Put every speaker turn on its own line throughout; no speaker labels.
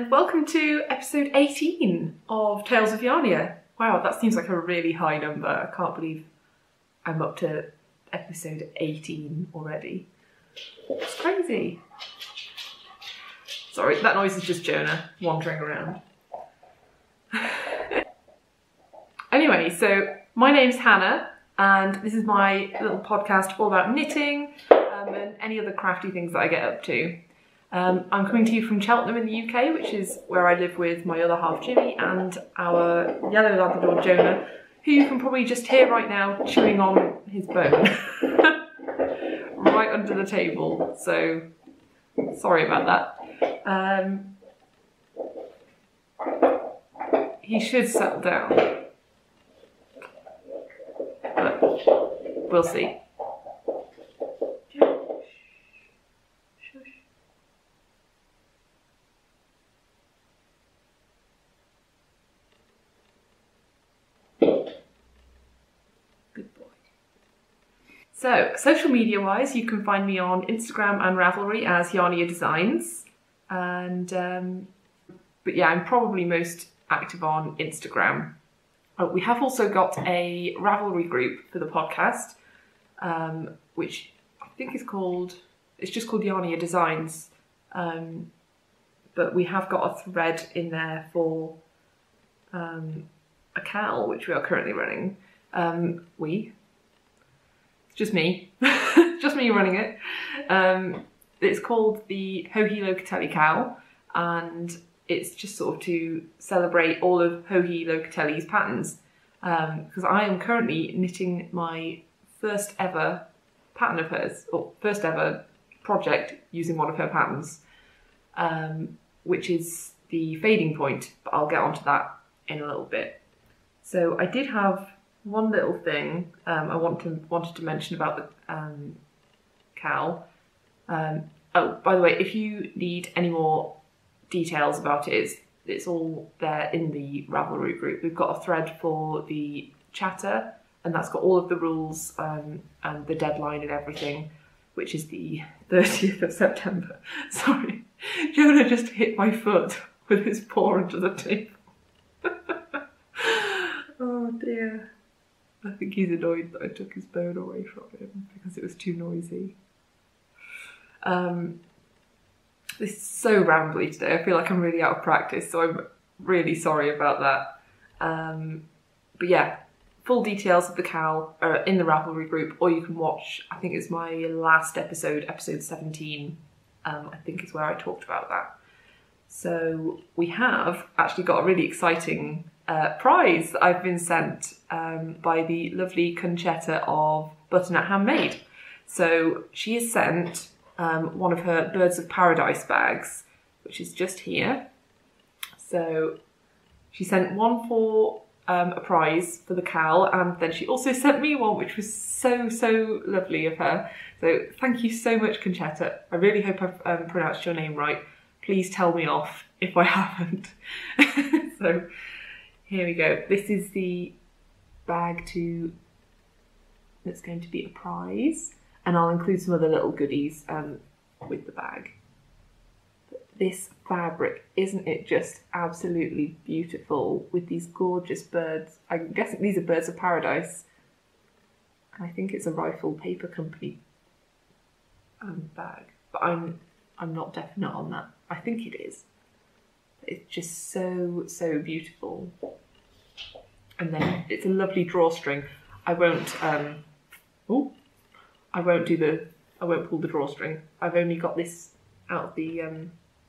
Welcome to episode 18 of Tales of Yarnia. Wow, that seems like a really high number. I can't believe I'm up to episode 18 already. It's crazy. Sorry, that noise is just Jonah wandering around. Anyway, so my name's Hannah and this is my little podcast all about knitting and any other crafty things that I get up to. I'm coming to you from Cheltenham in the UK, which is where I live with my other half Jimmy and our yellow Labrador Jonah, who you can probably just hear right now chewing on his bone right under the table. So sorry about that. He should settle down, but we'll see. So, social media wise, you can find me on Instagram and Ravelry as Yarnia Designs. And, but yeah, I'm probably most active on Instagram. We have also got a Ravelry group for the podcast, which I think is called, it's just called Yarnia Designs. But we have got a thread in there for a cowl, which we are currently running. Just me, just me running it. It's called the Hohi Locatelli cowl, and it's just sort of to celebrate all of Hohi Locatelli's patterns, because I am currently knitting my first ever pattern of hers, or first ever project using one of her patterns, which is the fading point, but I'll get onto that in a little bit. So I did have one little thing I wanted to mention about the cowl. Oh, by the way, if you need any more details about it, it's all there in the Ravelry group. We've got a thread for the chatter, and that's got all of the rules and the deadline and everything, which is the 30th of September. Sorry, Jonah just hit my foot with his paw under the table. Oh dear. I think he's annoyed that I took his bone away from him because it was too noisy. This is so rambly today. I feel like I'm really out of practice, so I'm really sorry about that. But yeah, full details of the cowl are in the Ravelry group, or you can watch, I think it's my last episode, episode 17, I think is where I talked about that. So we have actually got a really exciting prize that I've been sent by the lovely Concetta of Butternut Handmade. So she has sent one of her Birds of Paradise bags, which is just here. So she sent one for a prize for the cowl, and then she also sent me one, which was so lovely of her. So thank you so much, Concetta. I really hope I've pronounced your name right. Please tell me off if I haven't. So here we go. This is the bag that's going to be a prize, and I'll include some other little goodies with the bag. But this fabric, isn't it just absolutely beautiful with these gorgeous birds? I'm guessing these are birds of paradise. And I think it's a Rifle Paper Company bag, but I'm not definite on that. I think it is. It's just so beautiful. And then it's a lovely drawstring. I won't pull the drawstring. I've only got this out of the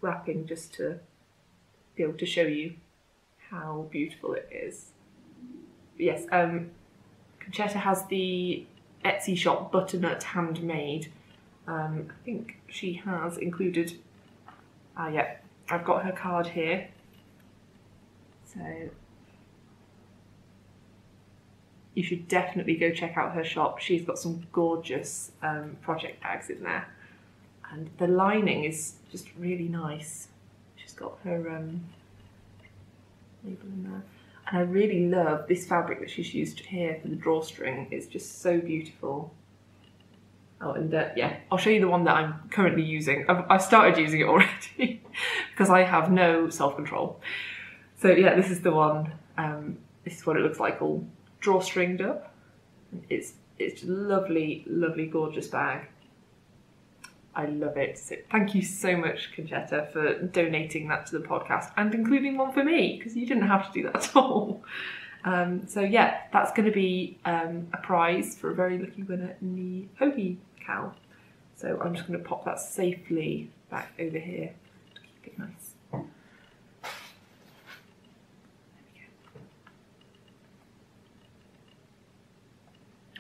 wrapping just to be able to show you how beautiful it is. But yes, Concetta has the Etsy shop Butternut Handmade. I think she has included, yeah, I've got her card here. So you should definitely go check out her shop. She's got some gorgeous project bags in there. And the lining is just really nice. She's got her label in there. And I really love this fabric that she's used here for the drawstring. It's just so beautiful. Oh, and yeah, I'll show you the one that I'm currently using. I've started using it already because I have no self-control. So yeah, this is the one. This is what it looks like, all drawstringed up. It's a lovely, lovely, gorgeous bag. I love it. So thank you so much, Concetta, for donating that to the podcast and including one for me, because you didn't have to do that at all. So yeah, that's going to be a prize for a very lucky winner in the Hohi cowl. So I'm just going to pop that safely back over here to keep it nice. There we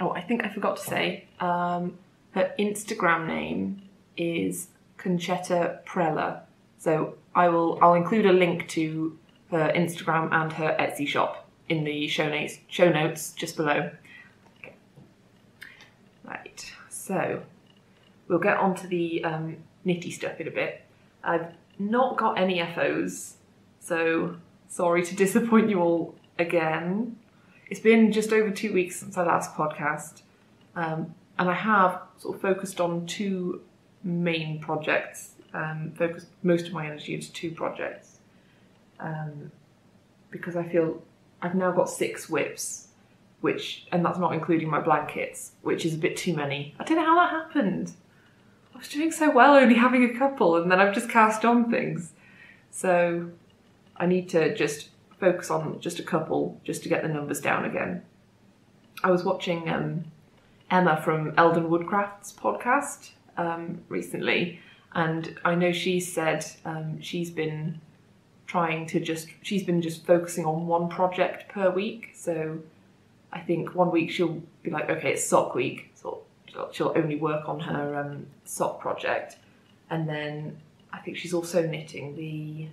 go. Oh, I think I forgot to say, her Instagram name is Concetta Prella. So I'll include a link to her Instagram and her Etsy shop in the show notes just below. Okay. Right, so we'll get on to the knitty stuff in a bit. I've not got any FOs, so sorry to disappoint you all again. It's been just over 2 weeks since our last podcast, and I have sort of focused on two main projects, focused most of my energy into two projects, because I feel I've now got 6 WIPs, and that's not including my blankets, which is a bit too many. I don't know how that happened. I was doing so well only having a couple, and then I've just cast on things. So I need to just focus on just a couple, just to get the numbers down again. I was watching Emma from Eldon Woodcraft's podcast recently, and I know she said she's been just focusing on one project per week. So I think one week she'll be like, okay, it's sock week, so she'll only work on her sock project. And then I think she's also knitting the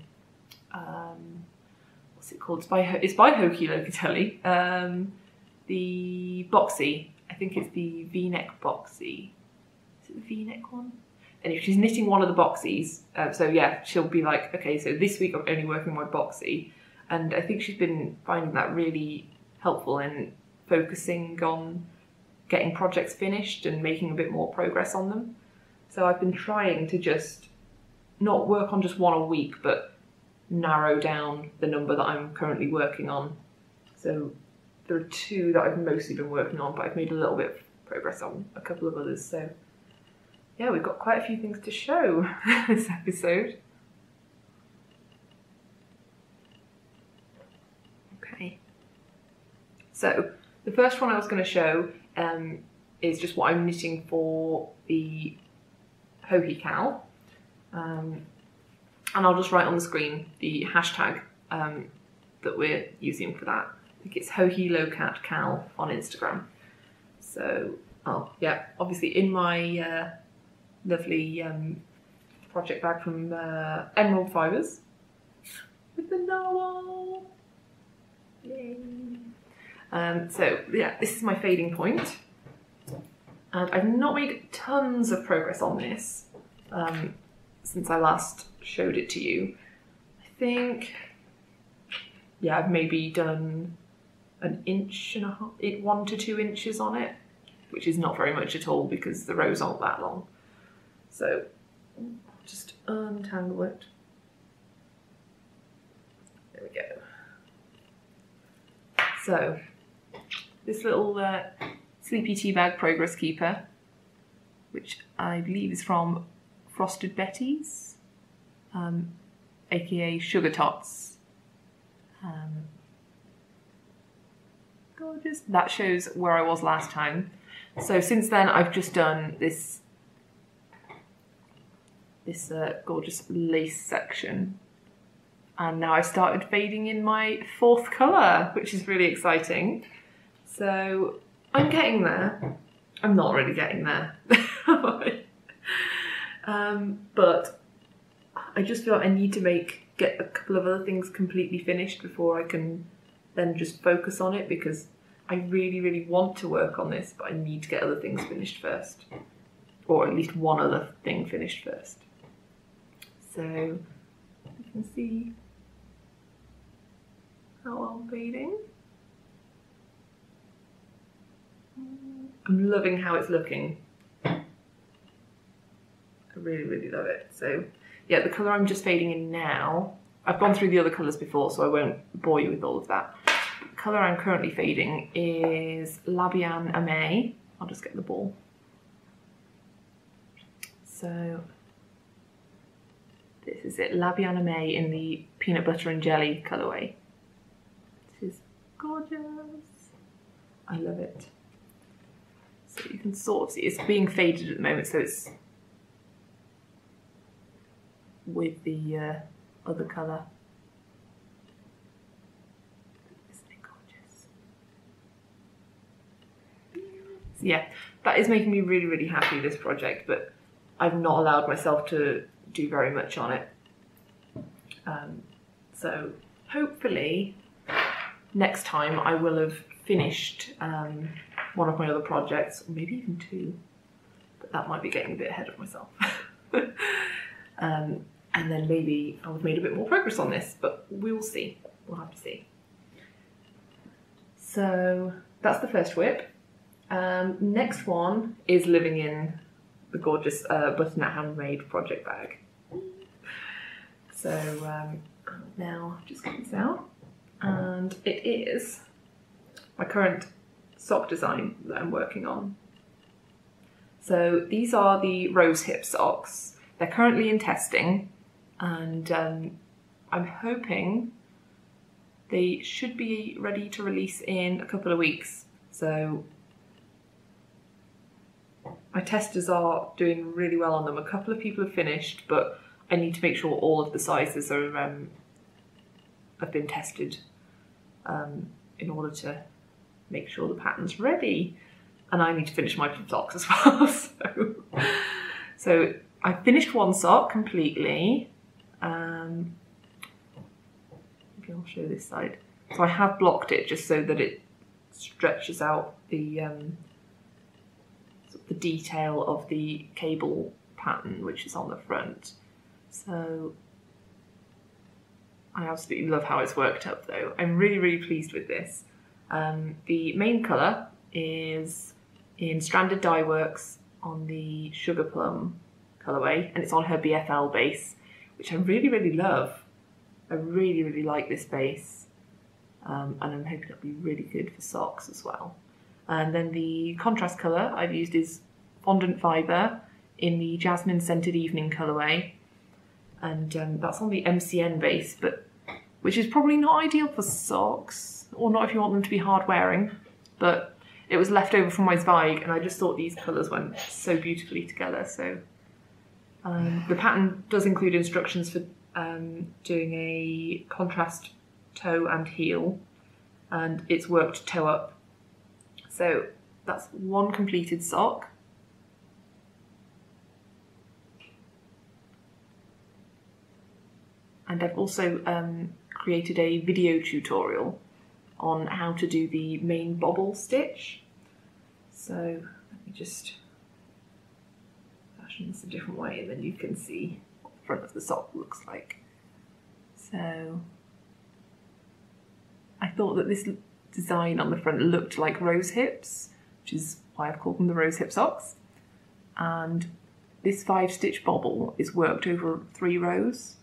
what's it called? It's by Hohi Locatelli. The boxy. I think it's the V-neck boxy. Is it the V-neck one? And if she's knitting one of the boxies, so yeah, she'll be like, okay, so this week I'm only working my boxy. And I think she's been finding that really helpful in focusing on getting projects finished and making a bit more progress on them. So I've been trying to just not work on just one a week, but narrow down the number that I'm currently working on. So there are 2 that I've mostly been working on, but I've made a little bit of progress on a couple of others. So yeah, we've got quite a few things to show this episode. Okay. So the first one I was going to show is just what I'm knitting for the Hohi cowl. And I'll just write on the screen the hashtag that we're using for that. I think it's Hohi Locat Cowl on Instagram. So, oh yeah, obviously in my lovely project bag from Emerald Fibres with the narwhal. Yay! So yeah, this is my fading point, and I've not made tons of progress on this since I last showed it to you. I think, yeah, I've maybe done an inch and a half, 1 to 2 inches on it, which is not very much at all because the rows aren't that long. So Just untangle it. There we go. So, this little Sleepy Tea Bag Progress Keeper, which I believe is from Frosted Betty's, aka Sugar Tots. Gorgeous. That shows where I was last time. So since then I've just done this gorgeous lace section, and now I've started fading in my fourth colour, which is really exciting. So I'm getting there. I'm not really getting there. But I just feel like I need to get a couple of other things completely finished before I can then just focus on it, because I really, really want to work on this, but I need to get other things finished first. Or at least one other thing finished first. So you can see how I'm fading. I'm loving how it's looking. I really, really love it. So yeah, the colour I'm just fading in now, I've gone through the other colours before, so I won't bore you with all of that. The colour I'm currently fading is Labian Amé. I'll just get the ball. So this is it, Labian Amé in the peanut butter and jelly colourway. This is gorgeous. I love it. So you can sort of see it's being faded at the moment, so it's with the other colour. Isn't it gorgeous? So yeah, that is making me really, really happy, this project, but I've not allowed myself to do very much on it. So hopefully next time I will have finished one of my other projects, or maybe even two, but that might be getting a bit ahead of myself. And then maybe I'll have made a bit more progress on this, but we will see. We'll have to see. So that's the first WIP. Next one is living in the gorgeous butternut handmade project bag. So now I'll just get this out, and it is my current sock design that I'm working on. So these are the Rosehip socks. They're currently in testing, and I'm hoping they should be ready to release in a couple of weeks. So my testers are doing really well on them. A couple of people have finished, but I need to make sure all of the sizes are have been tested in order to make sure the pattern's ready. And I need to finish my socks as well. So I finished one sock completely. Maybe I'll show this side. So I have blocked it just so that it stretches out the detail of the cable pattern, which is on the front. So I absolutely love how it's worked up though. I'm really, really pleased with this. The main colour is in Stranded Dye Works on the Sugar Plum colourway, and it's on her BFL base, which I really, really love. I really, really like this base, and I'm hoping it'll be really good for socks as well. And then the contrast colour I've used is Fondant Fibre in the Jasmine Scented Evening colourway, and that's on the MCN base, which is probably not ideal for socks, or not if you want them to be hard wearing, but it was left over from my Zweig, and I just thought these colours went so beautifully together. So the pattern does include instructions for doing a contrast toe and heel, and it's worked toe up. So that's one completed sock. And I've also created a video tutorial on how to do the main bobble stitch. So let me just fashion this a different way, and then you can see what the front of the sock looks like. So I thought that this design on the front looked like rose hips, which is why I've called them the Rosehip socks. And this 5-stitch bobble is worked over 3 rows,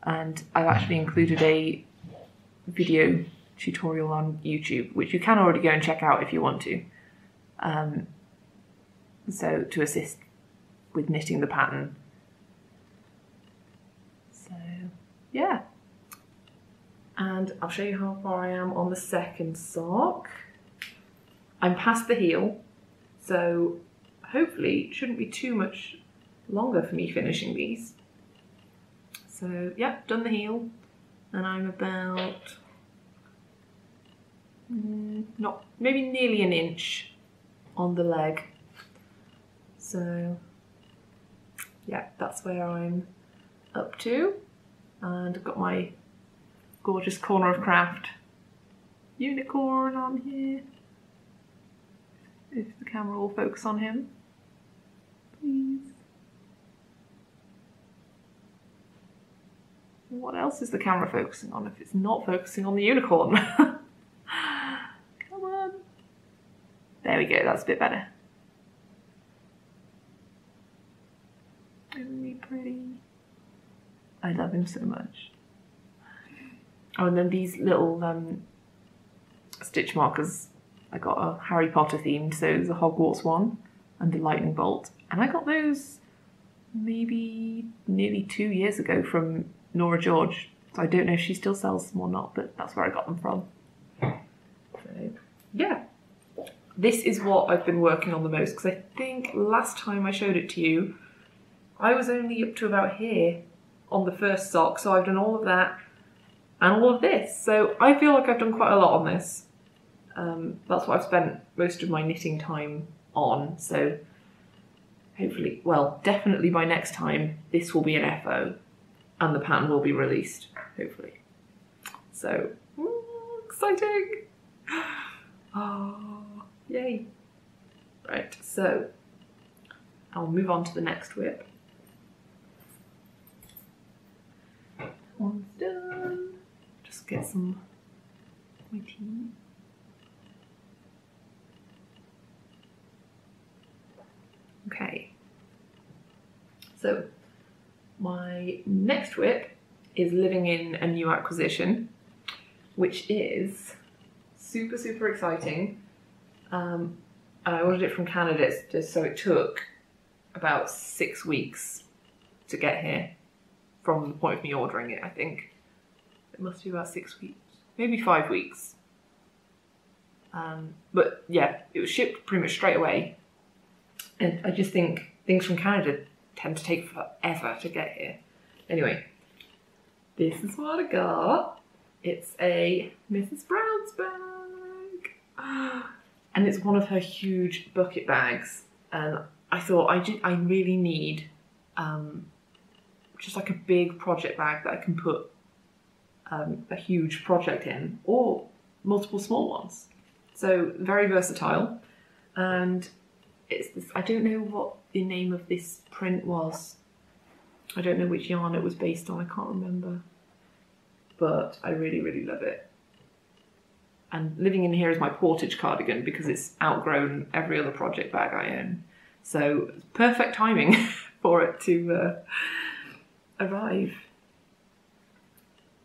and I've actually included a video tutorial on YouTube, which you can already go and check out if you want to. So to assist with knitting the pattern. So yeah. And I'll show you how far I am on the second sock. I'm past the heel, so hopefully it shouldn't be too much longer for me finishing these. So yeah, done the heel, and I'm about not maybe nearly an inch on the leg. So yeah, that's where I'm up to, and I've got my gorgeous corner of craft unicorn on here. If the camera will focus on him, please. What else is the camera focusing on if it's not focusing on the unicorn? Come on. There we go, that's a bit better. Isn't he pretty? I love him so much. Oh, and then these little stitch markers. I got a Harry Potter themed, so there's a Hogwarts one and a lightning bolt. And I got those maybe nearly 2 years ago from Nora George. So I don't know if she still sells them or not, but that's where I got them from. So yeah, this is what I've been working on the most, because I think last time I showed it to you, I was only up to about here on the first sock. So I've done all of that and all of this. So I feel like I've done quite a lot on this. That's what I've spent most of my knitting time on, so hopefully, well, definitely by next time this will be an FO and the pattern will be released, hopefully. So, exciting! Oh, yay! Right, so I'll move on to the next WIP. One's done. Just get some my tea. Okay, so my next WIP is living in a new acquisition, which is super, super exciting. And I ordered it from Canada, so it took about 6 weeks to get here from the point of me ordering it, I think. It must be about 6 weeks, maybe 5 weeks. But yeah, it was shipped pretty much straight away. And I just think things from Canada tend to take forever to get here. Anyway, this is what I got. It's a Mrs. Brown's bag. And it's one of her huge bucket bags. And I thought I really need just like a big project bag that I can put a huge project in, or multiple small ones. So very versatile. And it's this, I don't know what the name of this print was. I don't know which yarn it was based on, I can't remember. But I really, really love it. And living in here is my Portage cardigan because it's outgrown every other project bag I own. So it's perfect timing for it to arrive.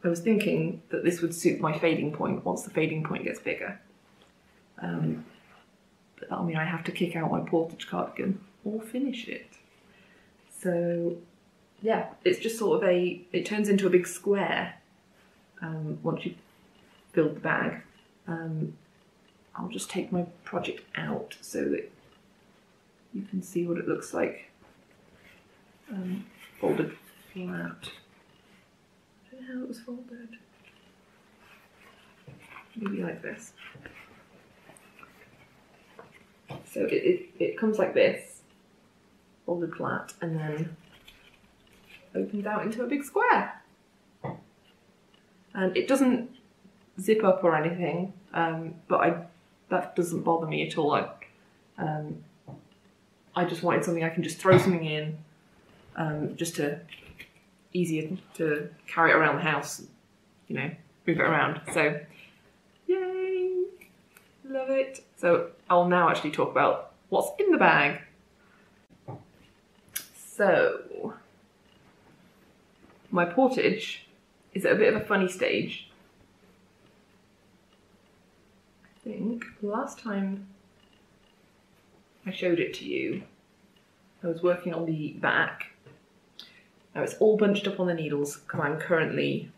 I was thinking that this would suit my fading point once the fading point gets bigger. But that'll mean I have to kick out my Portage cardigan or finish it. So yeah, it's just sort of it turns into a big square once you build the bag. I'll just take my project out so that you can see what it looks like folded flat. I don't know how it was folded. Maybe like this. So it comes like this, folded flat, and then opens out into a big square. And it doesn't zip up or anything, but that doesn't bother me at all. I just wanted something I can just throw something in, just easier to carry it around the house, you know, move it around. So, yay! Love it. So I'll now actually talk about what's in the bag. So, my portage is at a bit of a funny stage. I think the last time I showed it to you, I was working on the back. Now it's all bunched up on the needles because I'm currently...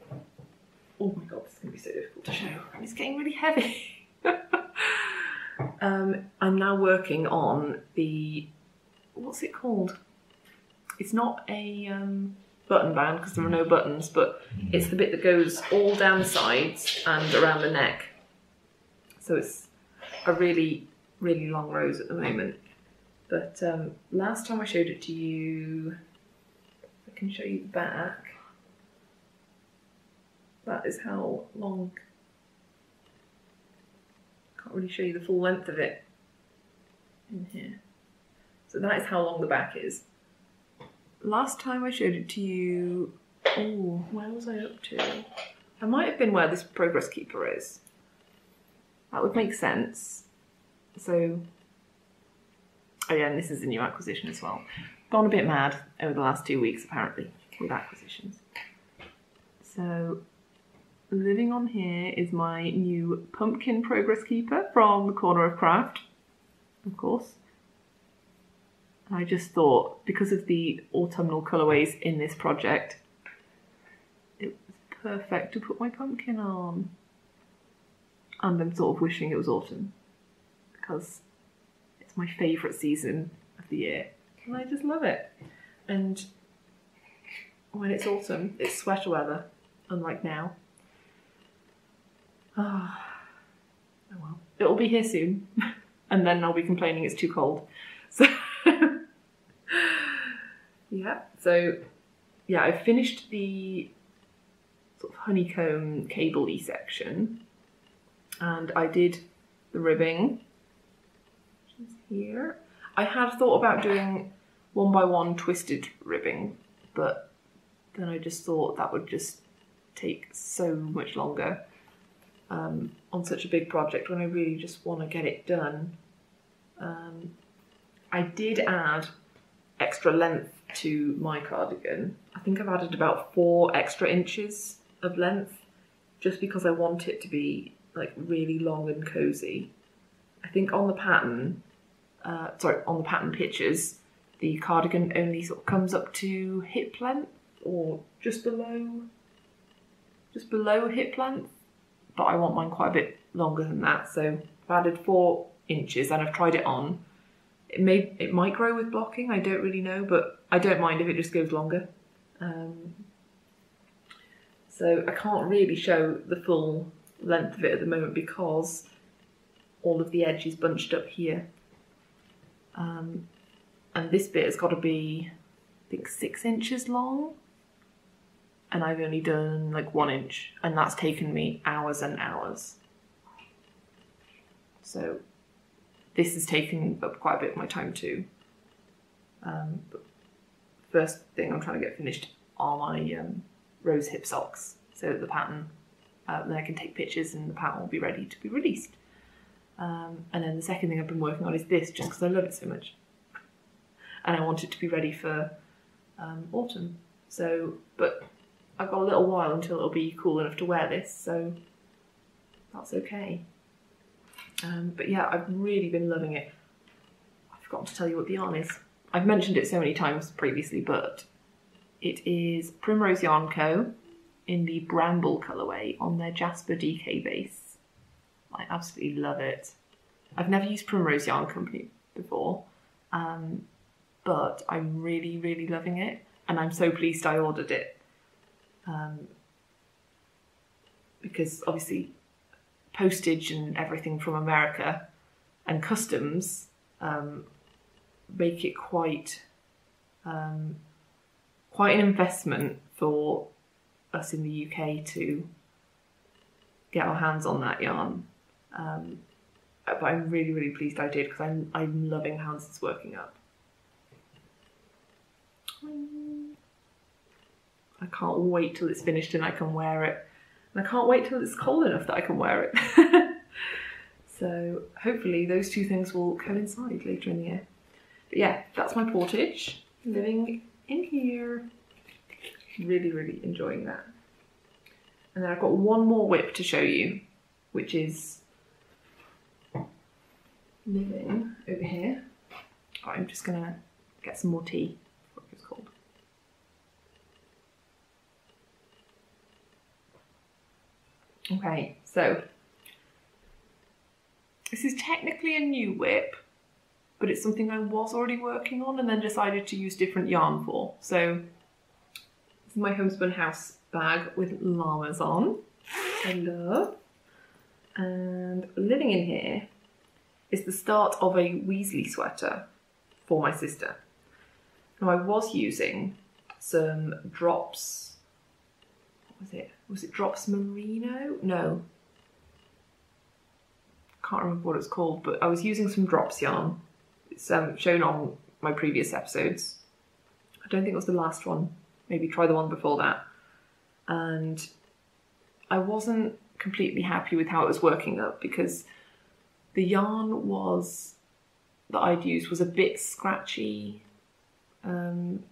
Oh my god, this is going to be so difficult to show. It's getting really heavy. I'm now working on the... What's it called? It's not a button band because there are no buttons, but it's the bit that goes all down the sides and around the neck. So it's a really, really long rose at the moment. But last time I showed it to you, I can show you the back. That is how long. Can't really show you the full length of it in here. So that is how long the back is. Last time I showed it to you, oh, where was I up to? I might have been where this progress keeper is. That would make sense. So, oh yeah, and this is a new acquisition as well. Gone a bit mad over the last 2 weeks apparently with acquisitions. So, living on here is my new pumpkin progress keeper from the Corner of Craft, of course. I just thought, because of the autumnal colourways in this project, it was perfect to put my pumpkin on. And I'm sort of wishing it was autumn, because it's my favourite season of the year. And I just love it. And when it's autumn, it's sweater weather, unlike now. Oh well. It'll be here soon. And then I'll be complaining it's too cold. So... yeah, I've finished the sort of honeycomb cable-y section, and I did the ribbing, which is here. I had thought about doing 1x1 twisted ribbing, but then I just thought that would just take so much longer on such a big project when I really just want to get it done. I did add extra length to my cardigan. I think I've added about 4 extra inches of length just because I want it to be like really long and cozy. I think on the pattern, on the pattern pictures, the cardigan only sort of comes up to hip length or just below hip length, but I want mine quite a bit longer than that. So I've added 4 inches and I've tried it on. It might grow with blocking, I don't really know, but I don't mind if it just goes longer. So I can't really show the full length of it at the moment because all of the edge is bunched up here. And this bit has got to be, I think, 6 inches long. And I've only done like 1 inch, and that's taken me hours and hours. So this has taken up quite a bit of my time too. But first thing I'm trying to get finished are my Rosehip socks, so that the pattern, then I can take pictures and the pattern will be ready to be released. And then the second thing I've been working on is this, just because I love it so much. And I want it to be ready for autumn. So, but I've got a little while until it'll be cool enough to wear this, so that's okay. But yeah, I've really been loving it. I've forgotten to tell you what the yarn is. I've mentioned it so many times previously, but it is Primrose Yarn Co. in the Bramble colourway on their Jasper DK base. I absolutely love it. I've never used Primrose Yarn Company before, but I'm really, really loving it, and I'm so pleased I ordered it. Because obviously postage and everything from America and customs make it quite an investment for us in the UK to get our hands on that yarn. But I'm really, really pleased I did, because I'm loving how this is working up. I can't wait till it's finished and I can wear it. And I can't wait till it's cold enough that I can wear it. So hopefully those two things will coincide later in the year. But yeah, that's my portage, living in here. Really, really enjoying that. And then I've got one more WIP to show you, which is living over here. I'm just gonna get some more tea, what it's called. Okay, so this is technically a new WIP, but it's something I was already working on and then decided to use different yarn for. So this is my homespun house bag with llamas on, which I love. And living in here is the start of a Weasley sweater for my sister. Now I was using some drops, what was it? Was it drops merino? No. Can't remember what it's called, but I was using some drops yarn. It's shown on my previous episodes. I don't think it was the last one. Maybe try the one before that. And I wasn't completely happy with how it was working up because the yarn that I'd used was a bit scratchy, and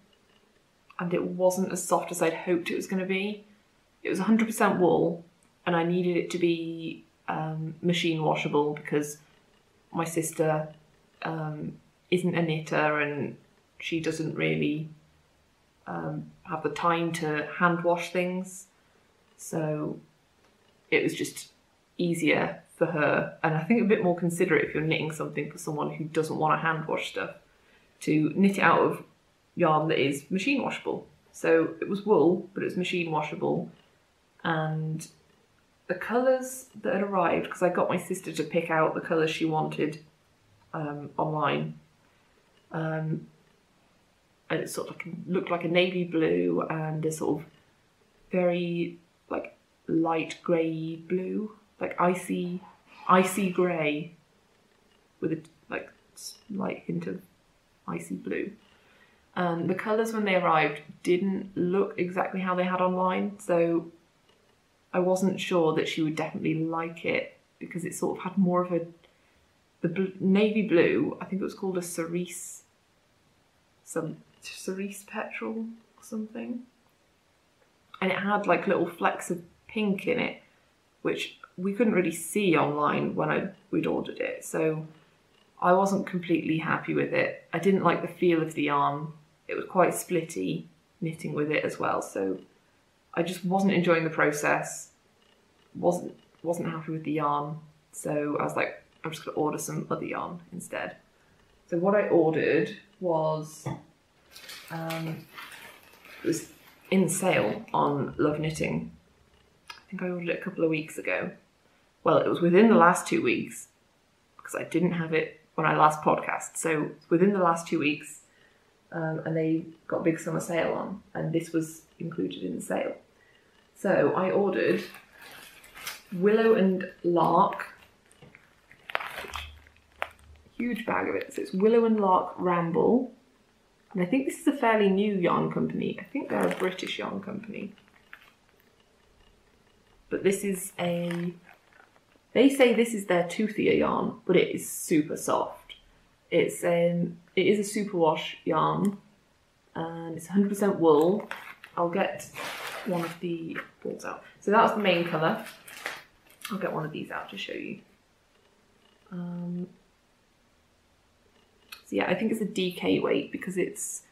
it wasn't as soft as I'd hoped it was going to be. It was 100% wool, and I needed it to be machine washable because my sister isn't a knitter and she doesn't really have the time to hand wash things. So it was just easier for her, and I think a bit more considerate if you're knitting something for someone who doesn't want to hand wash stuff, to knit it out of yarn that is machine washable. So it was wool, but it was machine washable. And the colours that had arrived, because I got my sister to pick out the colours she wanted online, and it sort of looked like a navy blue and a sort of very like light grey blue, like icy grey with a like slight hint of icy blue. And the colours when they arrived didn't look exactly how they had online, so I wasn't sure that she would definitely like it because it sort of had more of the navy blue. I think it was called a cerise petrol or something, and it had like little flecks of pink in it, which we couldn't really see online when we'd ordered it. So I wasn't completely happy with it. I didn't like the feel of the yarn. It was quite splitty knitting with it as well, so I just wasn't enjoying the process. Wasn't happy with the yarn, so I was like, I'm just gonna order some other yarn instead. So what I ordered was it was in sale on Love Knitting. I think I ordered it a couple of weeks ago. Well, it was within the last 2 weeks because I didn't have it when I last podcast. So it's within the last 2 weeks, and they got a big summer sale on, and this was included in the sale. So I ordered Willow and Lark, huge bag of it. So it's Willow and Lark Ramble, and I think this is a fairly new yarn company. I think they're a British yarn company, but this is they say this is their toothier yarn, but it is super soft. It is a superwash yarn, and it's 100% wool. I'll get one of the balls out. So that was the main colour. I'll get one of these out to show you. So yeah, I think it's a DK weight because it's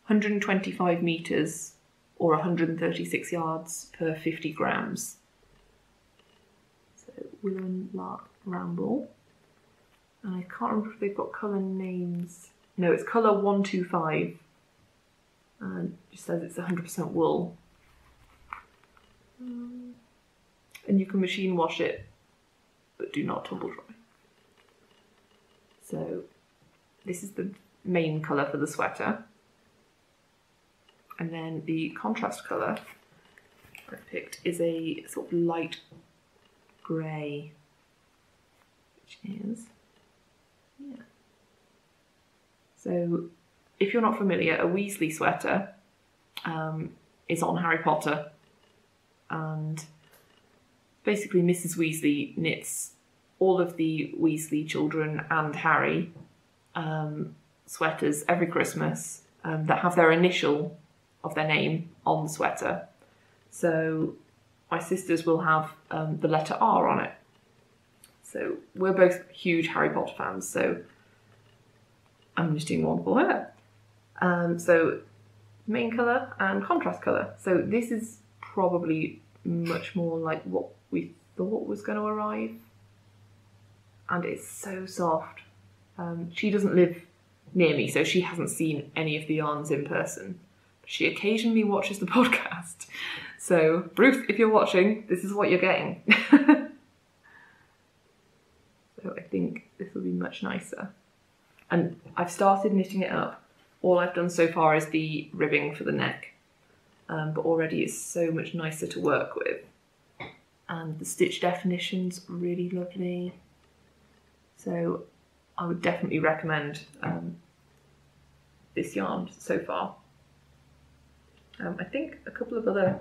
125 metres or 136 yards per 50 grams. So Willow and Lark Ramble. And I can't remember if they've got colour names. No, it's colour 125. And it just says it's 100% wool. And you can machine wash it, but do not tumble dry. So this is the main colour for the sweater. And then the contrast colour I picked is a sort of light grey, which is, yeah. So if you're not familiar, a Weasley sweater is on Harry Potter, and basically Mrs. Weasley knits all of the Weasley children and Harry sweaters every Christmas, that have their initial of their name on the sweater. So my sisters will have the letter R on it. So we're both huge Harry Potter fans, so I'm just doing one for her. So main colour and contrast colour. So this is probably much more like what we thought was going to arrive. And it's so soft. She doesn't live near me, so she hasn't seen any of the yarns in person. She occasionally watches the podcast. So, Ruth, if you're watching, this is what you're getting. So I think this will be much nicer. And I've started knitting it up. All I've done so far is the ribbing for the neck. But already it's so much nicer to work with. And the stitch definition's really lovely. So I would definitely recommend this yarn so far. I think a couple of other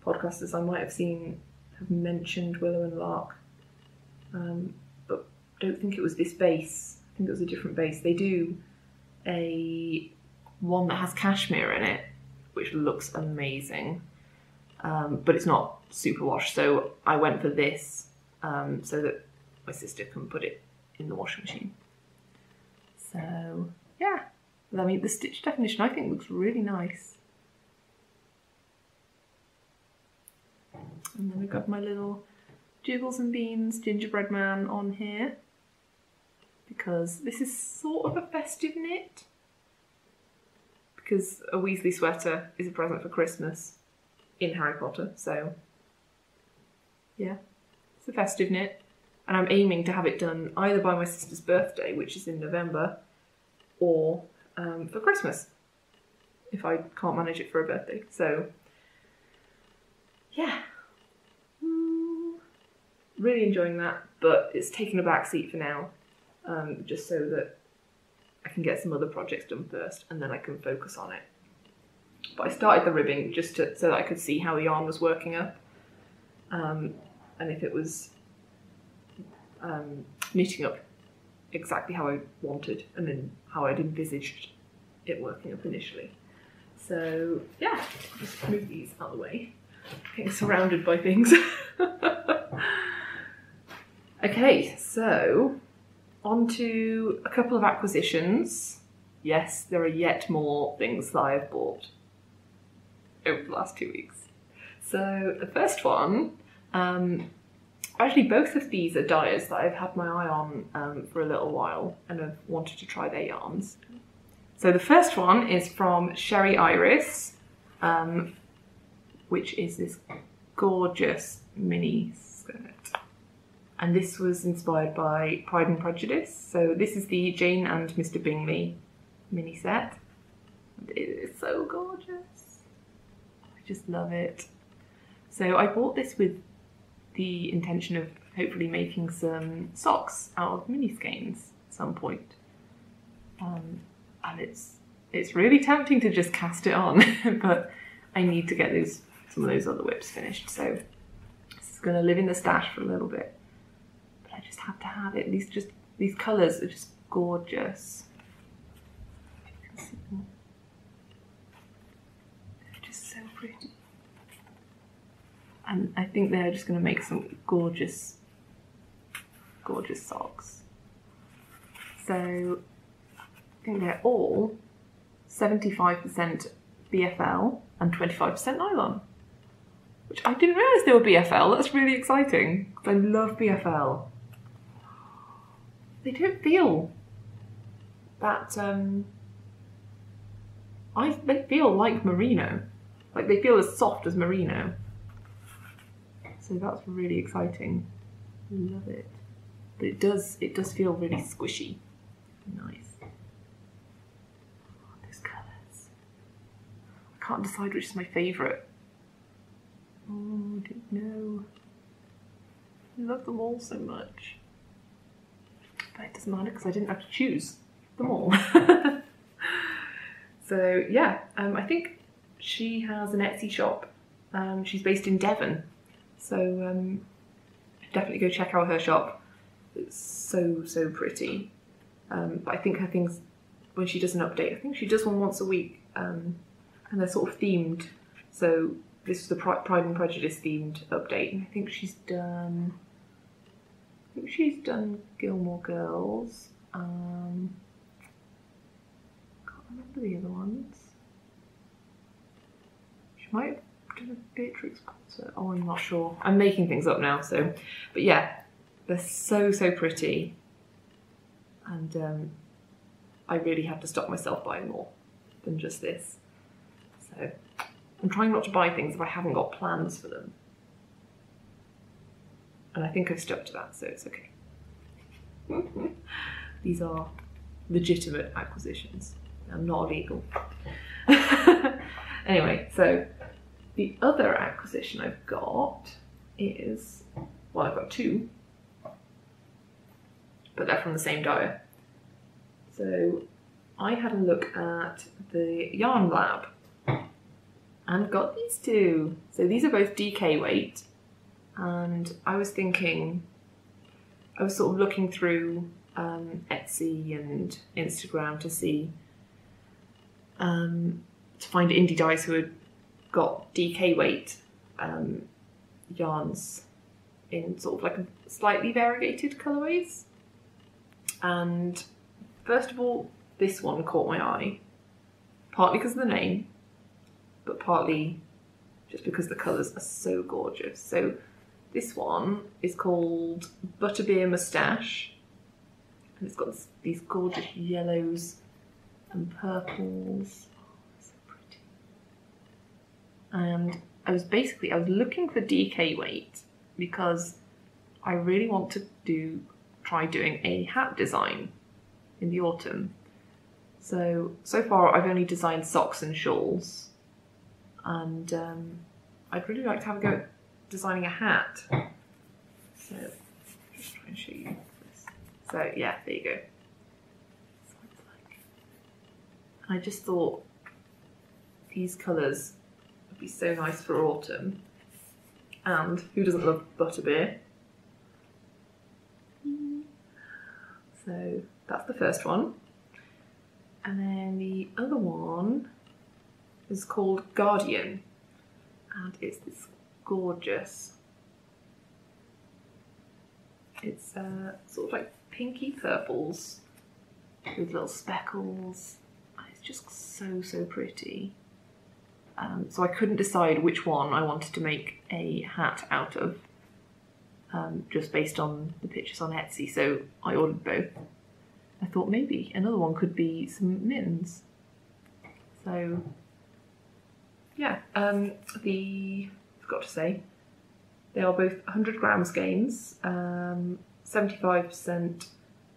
podcasters I might have seen have mentioned Willow and Lark, but I don't think it was this base. I think it was a different base. They do a one that has cashmere in it, which looks amazing, but it's not super wash. So I went for this so that my sister can put it in the washing machine. So yeah, I mean the stitch definition I think looks really nice. And then we've got my little Jiggles and Beans gingerbread man on here, because this is sort of a festive knit, because a Weasley sweater is a present for Christmas in Harry Potter, so yeah, it's a festive knit. And I'm aiming to have it done either by my sister's birthday, which is in November, or for Christmas, if I can't manage it for a birthday. So yeah, really enjoying that, but it's taking a back seat for now, just so that I can get some other projects done first, and then I can focus on it. But I started the ribbing just so that I could see how the yarn was working up, and if it was knitting up exactly how I wanted, and then how I'd envisaged it working up initially. So yeah, just move these out of the way. Getting surrounded by things. Okay, so on to a couple of acquisitions. Yes, there are yet more things that I have bought over the last 2 weeks. So the first one, actually both of these are dyers that I've had my eye on for a little while and have wanted to try their yarns. So the first one is from Sherry Iris, which is this gorgeous mini skirt. And this was inspired by Pride and Prejudice. So this is the Jane and Mr. Bingley mini set. And it is so gorgeous. I just love it. So I bought this with the intention of hopefully making some socks out of mini skeins at some point. And it's really tempting to just cast it on, but I need to get some of those other WIPs finished. So this is going to live in the stash for a little bit. I just have to have it. These colours are just gorgeous. They're just so pretty. And I think they're just going to make some gorgeous, gorgeous socks. So I think they're all 75% BFL and 25% nylon. Which I didn't realise they were BFL. That's really exciting, because I love BFL. They don't feel that, they feel like merino. Like they feel as soft as merino. So that's really exciting. I love it. But it does feel really squishy. Nice. Oh, those colours. I can't decide which is my favourite. Oh, I don't know. I love them all so much. But it doesn't matter because I didn't have to choose them all. So yeah, I think she has an Etsy shop. She's based in Devon. So definitely go check out her shop. It's so, so pretty. But I think her things when she does an update. I think she does one once a week, and they're sort of themed. So this is the Pride and Prejudice themed update, and I think she's done Gilmore Girls. Can't remember the other ones. She might have done a Beatrix Potter. Oh, I'm not sure. I'm making things up now. So, but yeah, they're so pretty, and I really have to stop myself buying more than just this. So I'm trying not to buy things if I haven't got plans for them, and I think I've stuck to that, so it's okay. These are legitimate acquisitions. I'm not illegal. Anyway, so the other acquisition I've got is, well, I've got two, but they're from the same dyer. So I had a look at the Yarn Lab and got these two. So these are both DK weight, and I was thinking, I was sort of looking through Etsy and Instagram to see, to find indie dyes who had got DK weight yarns in sort of like slightly variegated colourways. And first of all, this one caught my eye, partly because of the name, but partly just because the colours are so gorgeous. So this one is called Butterbeer Moustache, and it's got these gorgeous yellows and purples. Oh, so pretty. And I was looking for DK weight because I really want to try doing a hat design in the autumn. So far I've only designed socks and shawls, and I'd really like to have a go at designing a hat. So just try and show you this. So yeah, there you go. That's what it's like. I just thought these colours would be so nice for autumn. And who doesn't love butterbeer? So that's the first one. And then the other one is called Guardian, and it's this gorgeous, it's sort of like pinky purples with little speckles. It's just so pretty. So I couldn't decide which one I wanted to make a hat out of, just based on the pictures on Etsy, so I ordered both. I thought maybe another one could be some mittens. So yeah, forgot to say, they are both 100 gram skeins, 75%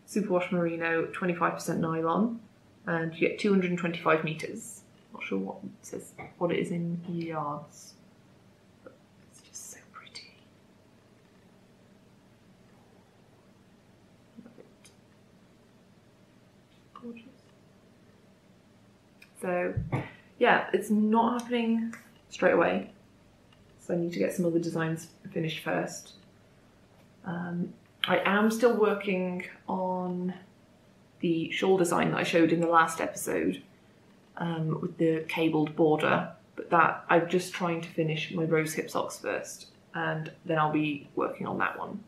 superwash merino, 25% nylon, and you get 225 meters. Not sure what it says, what it is in yards, but it's just so pretty. Love it. Gorgeous. So yeah, it's not happening straight away, so I need to get some other designs finished first. I am still working on the shawl design that I showed in the last episode, with the cabled border, but that I'm just trying to finish my Rosehip socks first, and then I'll be working on that one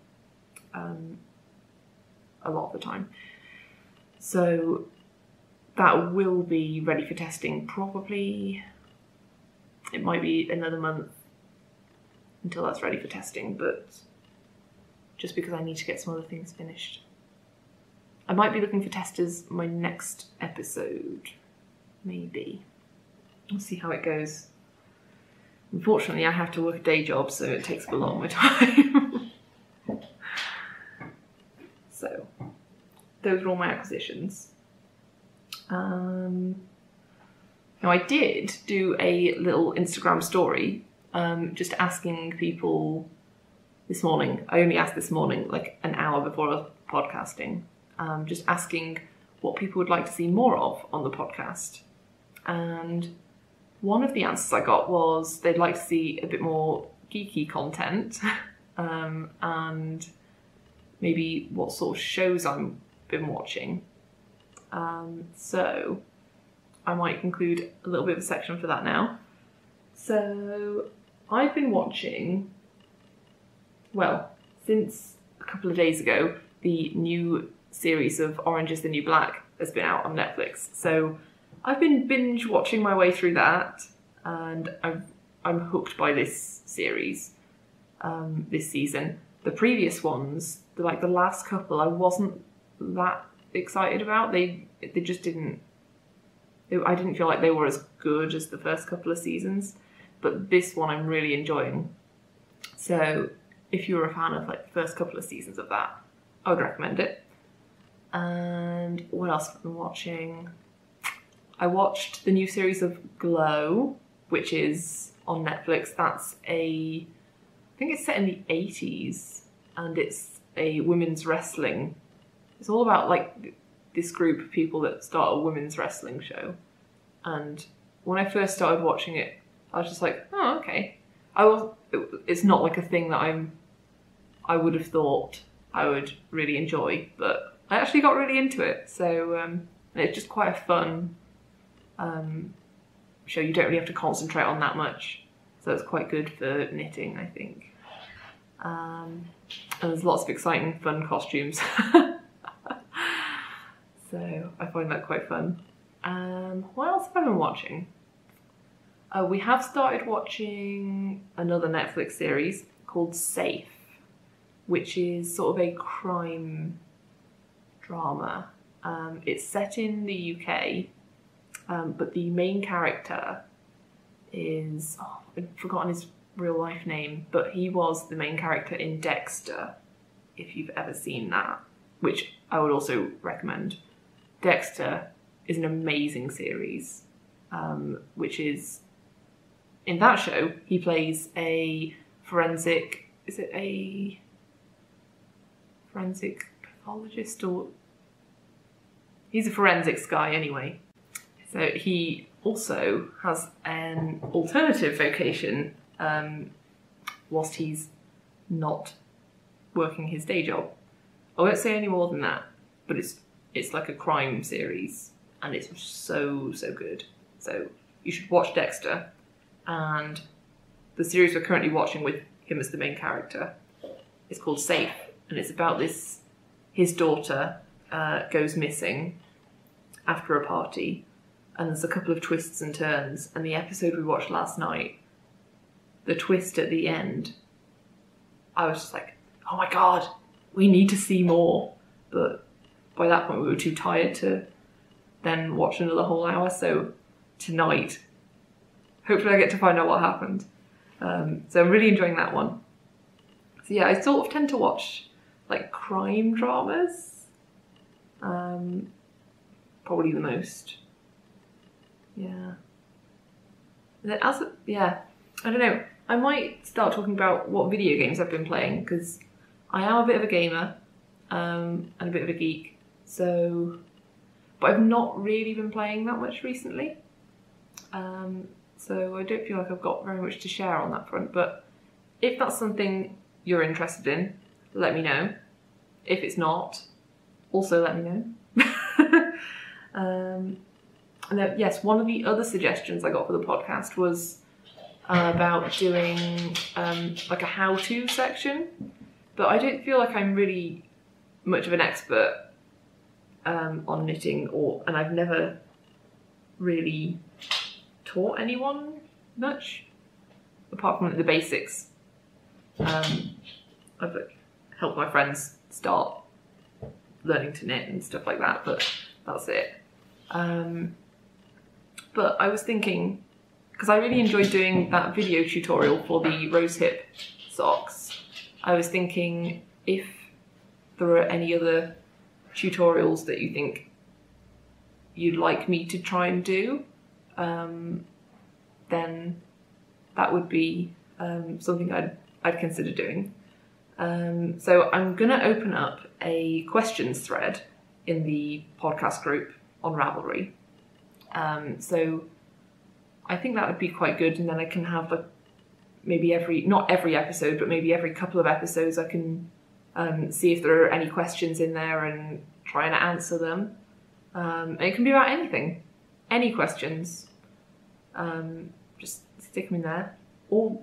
a lot of the time. So that will be ready for testing probably, it might be another month until that's ready for testing, but just because I need to get some other things finished. I might be looking for testers my next episode, maybe. We'll see how it goes. Unfortunately, I have to work a day job, so it takes up a lot of my time. So, those are all my acquisitions. Now, I did do a little Instagram story, just asking people this morning. I only asked this morning, like an hour before I was podcasting, just asking what people would like to see more of on the podcast. And one of the answers I got was they'd like to see a bit more geeky content, and maybe what sort of shows I've been watching. So I might conclude a little bit of a section for that now. So I've been watching, well, since a couple of days ago, the new series of Orange is the New Black has been out on Netflix. So I've been binge watching my way through that, and I'm hooked by this series, this season. The previous ones, the last couple, I wasn't that excited about. They just didn't. I didn't feel like they were as good as the first couple of seasons, but this one I'm really enjoying. So if you're a fan of like the first couple of seasons of that, I would recommend it. And what else have I been watching? I watched the new series of Glow, which is on Netflix. I think it's set in the 80s, and it's a women's wrestling. It's all about like this group of people that start a women's wrestling show. And when I first started watching it, I was just like, oh, okay. It's not like a thing that I would have thought I would really enjoy, but I actually got really into it. So it's just quite a fun show. You don't really have to concentrate on that much, so it's quite good for knitting, I think. And there's lots of exciting, fun costumes. So I find that quite fun. What else have I been watching? We have started watching another Netflix series called Safe, which is sort of a crime drama. It's set in the UK, but the main character is... I've forgotten his real life name, but he was the main character in Dexter, if you've ever seen that, which I would also recommend. Dexter is an amazing series, which is... In that show, he plays a forensic... Is it a forensic pathologist or... He's a forensics guy anyway. So he also has an alternative vocation whilst he's not working his day job. I won't say any more than that, but it's like a crime series, and it's so good. So you should watch Dexter, and the series we're currently watching with him as the main character is called Safe, and it's about his daughter goes missing after a party, and there's a couple of twists and turns. And the episode we watched last night, the twist at the end, I was just like, oh my god, we need to see more. But by that point we were too tired to then watch another whole hour. So tonight, hopefully I get to find out what happened. So I'm really enjoying that one. So yeah, I sort of tend to watch like crime dramas, probably the most. Yeah. And then I don't know. I might start talking about what video games I've been playing, because I am a bit of a gamer and a bit of a geek. So, but I've not really been playing that much recently. So I don't feel like I've got very much to share on that front. But if that's something you're interested in, let me know. If it's not, also let me know. And then, yes, one of the other suggestions I got for the podcast was about doing like a how-to section, but I don't feel like I'm really much of an expert on knitting, and I've never really taught anyone much apart from the basics. I've helped my friends start learning to knit and stuff like that, but that's it. But I was thinking, because I really enjoyed doing that video tutorial for the Rosehip socks, I was thinking if there are any other tutorials that you think you'd like me to try and do, then that would be something I'd consider doing. So I'm going to open up a questions thread in the podcast group on Ravelry. So I think that would be quite good, and then I can have maybe not every episode, but maybe every couple of episodes I can see if there are any questions in there and try and answer them. It can be about anything, any questions. Just stick them in there, or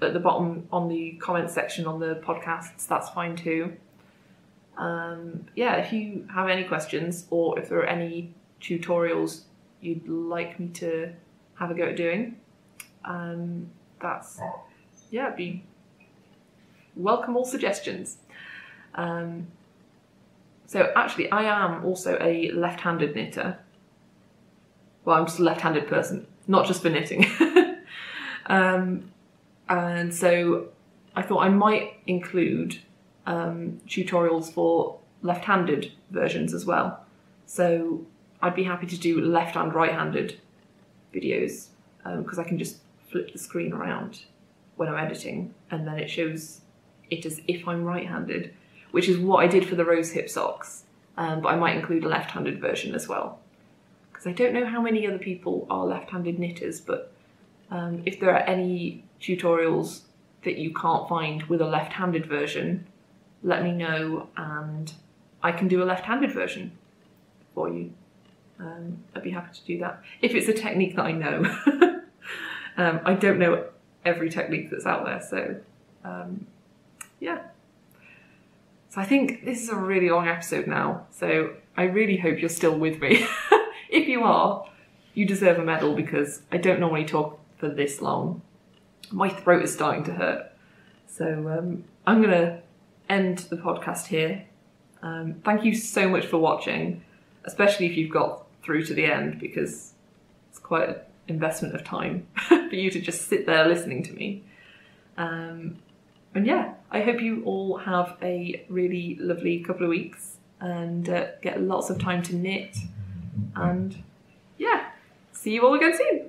at the bottom on the comment section on the podcasts. That's fine too. Yeah, if you have any questions, or if there are any tutorials you'd like me to have a go at doing, be welcome all suggestions. So actually, I am also a left-handed knitter. Well, I'm just a left-handed person, not just for knitting. And so I thought I might include tutorials for left-handed versions as well. So I'd be happy to do left and right-handed videos, because I can just flip the screen around when I'm editing, and then it shows it as if I'm right-handed, which is what I did for the Rosehip socks. But I might include a left-handed version as well, because I don't know how many other people are left-handed knitters, but if there are any tutorials that you can't find with a left-handed version, let me know and I can do a left-handed version for you. I'd be happy to do that if it's a technique that I know. I don't know every technique that's out there, so yeah. So I think this is a really long episode now, so I really hope you're still with me. If you are, you deserve a medal, because I don't normally talk for this long. My throat is starting to hurt. So I'm going to end the podcast here. Thank you so much for watching, especially if you've got through to the end, because it's quite an investment of time for you to just sit there listening to me. And yeah, I hope you all have a really lovely couple of weeks and get lots of time to knit. And yeah, see you all again soon.